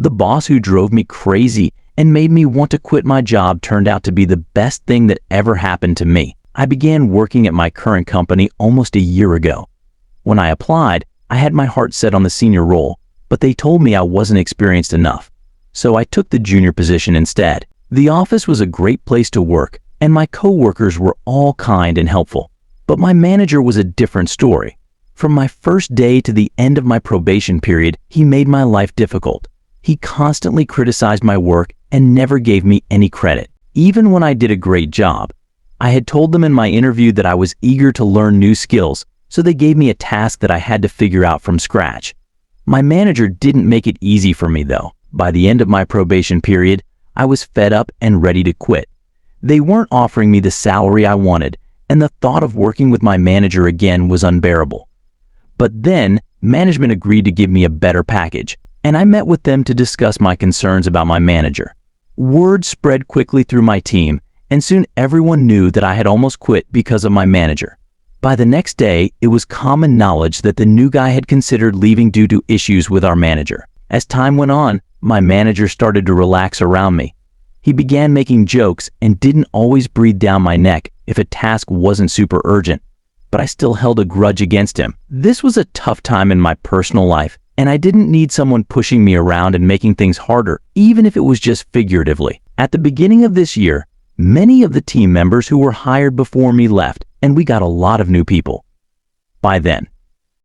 The boss who drove me crazy and made me want to quit my job turned out to be the best thing that ever happened to me. I began working at my current company almost a year ago. When I applied, I had my heart set on the senior role, but they told me I wasn't experienced enough. So I took the junior position instead. The office was a great place to work, and my coworkers were all kind and helpful. But my manager was a different story. From my first day to the end of my probation period, he made my life difficult. He constantly criticized my work and never gave me any credit, even when I did a great job. I had told them in my interview that I was eager to learn new skills, so they gave me a task that I had to figure out from scratch. My manager didn't make it easy for me though. By the end of my probation period, I was fed up and ready to quit. They weren't offering me the salary I wanted, and the thought of working with my manager again was unbearable. But then, management agreed to give me a better package, and I met with them to discuss my concerns about my manager. Word spread quickly through my team, and soon everyone knew that I had almost quit because of my manager. By the next day, it was common knowledge that the new guy had considered leaving due to issues with our manager. As time went on, my manager started to relax around me. He began making jokes and didn't always breathe down my neck if a task wasn't super urgent, but I still held a grudge against him. This was a tough time in my personal life, and I didn't need someone pushing me around and making things harder, even if it was just figuratively. At the beginning of this year, many of the team members who were hired before me left, and we got a lot of new people. By then,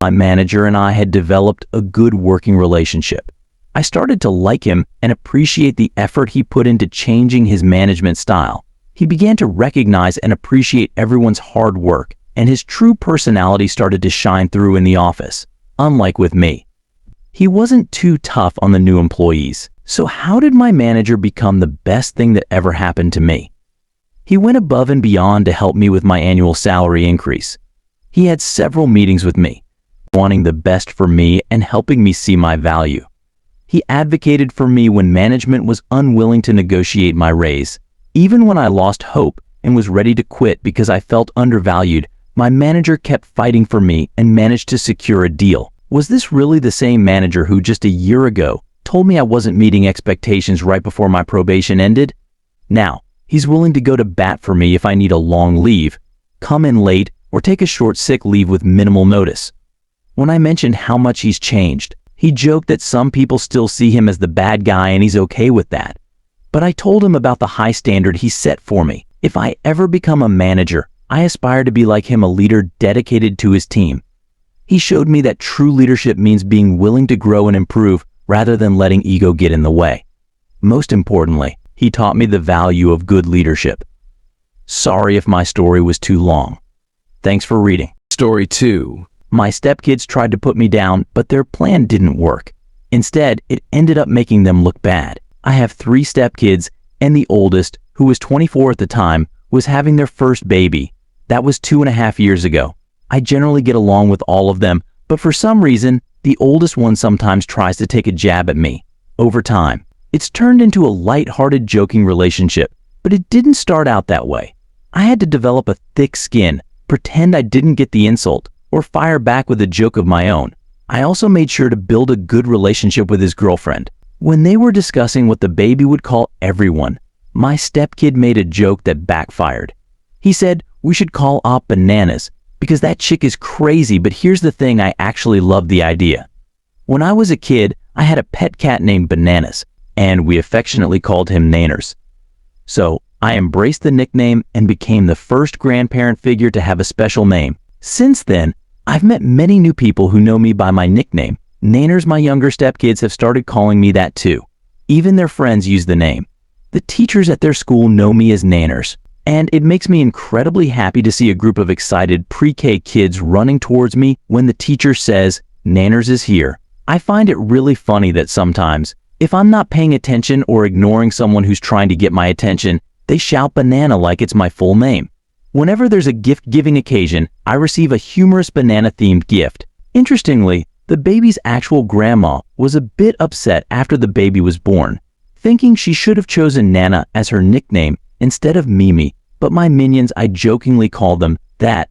my manager and I had developed a good working relationship. I started to like him and appreciate the effort he put into changing his management style. He began to recognize and appreciate everyone's hard work, and his true personality started to shine through in the office, unlike with me. He wasn't too tough on the new employees. So how did my manager become the best thing that ever happened to me? He went above and beyond to help me with my annual salary increase. He had several meetings with me, wanting the best for me and helping me see my value. He advocated for me when management was unwilling to negotiate my raise. Even when I lost hope and was ready to quit because I felt undervalued, my manager kept fighting for me and managed to secure a deal. Was this really the same manager who just a year ago told me I wasn't meeting expectations right before my probation ended? Now, he's willing to go to bat for me if I need a long leave, come in late, or take a short sick leave with minimal notice. When I mentioned how much he's changed, he joked that some people still see him as the bad guy and he's okay with that. But I told him about the high standard he set for me. If I ever become a manager, I aspire to be like him, a leader dedicated to his team. He showed me that true leadership means being willing to grow and improve rather than letting ego get in the way. Most importantly, he taught me the value of good leadership. Sorry if my story was too long. Thanks for reading. Story 2. My stepkids tried to put me down, but their plan didn't work. Instead, it ended up making them look bad. I have 3 stepkids, and the oldest, who was 24 at the time, was having their first baby. That was 2.5 years ago. I generally get along with all of them, but for some reason, the oldest one sometimes tries to take a jab at me. Over time, it's turned into a light-hearted, joking relationship, but it didn't start out that way. I had to develop a thick skin, pretend I didn't get the insult, or fire back with a joke of my own. I also made sure to build a good relationship with his girlfriend. When they were discussing what the baby would call everyone, my stepkid made a joke that backfired. He said, "We should call Op Bananas, because that chick is crazy, but here's the thing, I actually love the idea." When I was a kid, I had a pet cat named Bananas, and we affectionately called him Naners. So I embraced the nickname and became the first grandparent figure to have a special name. Since then, I've met many new people who know me by my nickname. Naners. My younger stepkids have started calling me that too. Even their friends use the name. The teachers at their school know me as Naners. And it makes me incredibly happy to see a group of excited pre-K kids running towards me when the teacher says, "Nanners is here." I find it really funny that sometimes, if I'm not paying attention or ignoring someone who's trying to get my attention, they shout banana like it's my full name. Whenever there's a gift-giving occasion, I receive a humorous banana-themed gift. Interestingly, the baby's actual grandma was a bit upset after the baby was born, thinking she should have chosen Nana as her nickname instead of Mimi, but my minions, I jokingly called them that,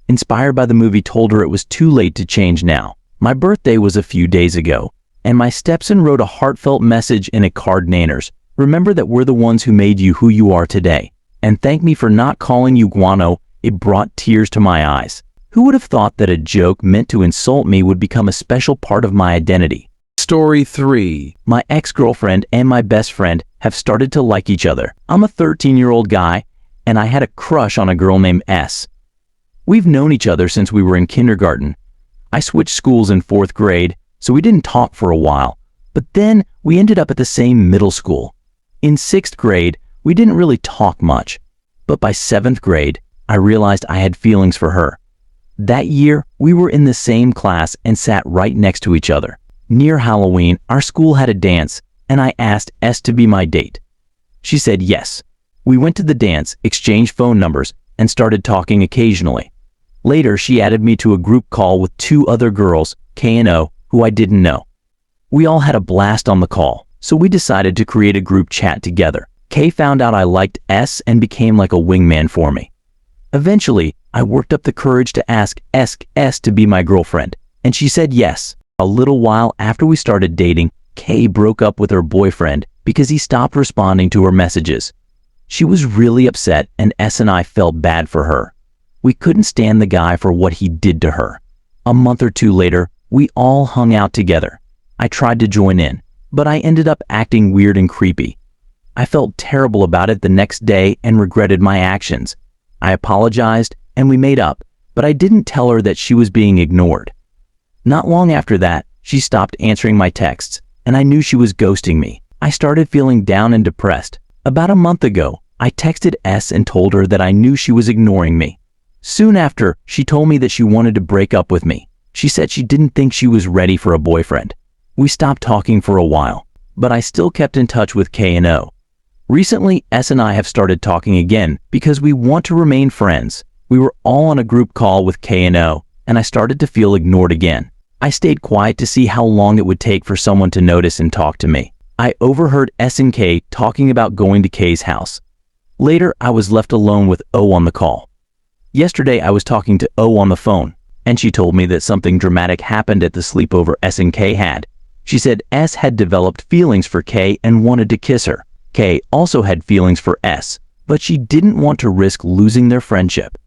inspired by the movie, told her it was too late to change now. My birthday was a few days ago, and my stepson wrote a heartfelt message in a card. Nanners, remember that we're the ones who made you who you are today. And thank me for not calling you guano. It brought tears to my eyes. Who would have thought that a joke meant to insult me would become a special part of my identity? Story 3. My ex-girlfriend and my best friend have started to like each other. I'm a 13-year-old guy, and I had a crush on a girl named S. We've known each other since we were in kindergarten. I switched schools in 4th grade, so we didn't talk for a while. But then we ended up at the same middle school. In 6th grade, we didn't really talk much. But by 7th grade, I realized I had feelings for her. That year, we were in the same class and sat right next to each other. Near Halloween, our school had a dance, and I asked S to be my date. She said yes. We went to the dance, exchanged phone numbers, and started talking occasionally. Later, she added me to a group call with 2 other girls, K and O, who I didn't know. We all had a blast on the call, so we decided to create a group chat together. K found out I liked S and became like a wingman for me. Eventually, I worked up the courage to ask S to be my girlfriend, and she said yes. A little while after we started dating, K broke up with her boyfriend because he stopped responding to her messages. She was really upset, and S and I felt bad for her. We couldn't stand the guy for what he did to her. A month or 2 later, we all hung out together. I tried to join in, but I ended up acting weird and creepy. I felt terrible about it the next day and regretted my actions. I apologized and we made up, but I didn't tell her that she was being ignored. Not long after that, she stopped answering my texts, and I knew she was ghosting me. I started feeling down and depressed. About a month ago, I texted S and told her that I knew she was ignoring me. Soon after, she told me that she wanted to break up with me. She said she didn't think she was ready for a boyfriend. We stopped talking for a while, but I still kept in touch with K and O. Recently, S and I have started talking again because we want to remain friends. We were all on a group call with K and O, and I started to feel ignored again. I stayed quiet to see how long it would take for someone to notice and talk to me. I overheard S and K talking about going to K's house. Later, I was left alone with O on the call. Yesterday, I was talking to O on the phone, and she told me that something dramatic happened at the sleepover S and K had. She said S had developed feelings for K and wanted to kiss her. K also had feelings for S, but she didn't want to risk losing their friendship.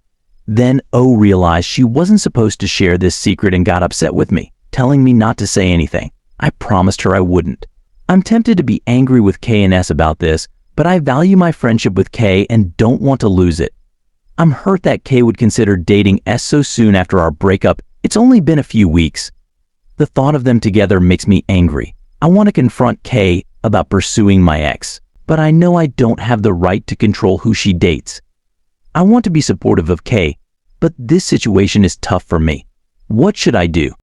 Then O realized she wasn't supposed to share this secret and got upset with me, telling me not to say anything. I promised her I wouldn't. I'm tempted to be angry with K and S about this, but I value my friendship with K and don't want to lose it. I'm hurt that K would consider dating S so soon after our breakup. It's only been a few weeks. The thought of them together makes me angry. I want to confront K about pursuing my ex, but I know I don't have the right to control who she dates. I want to be supportive of K, but this situation is tough for me. What should I do?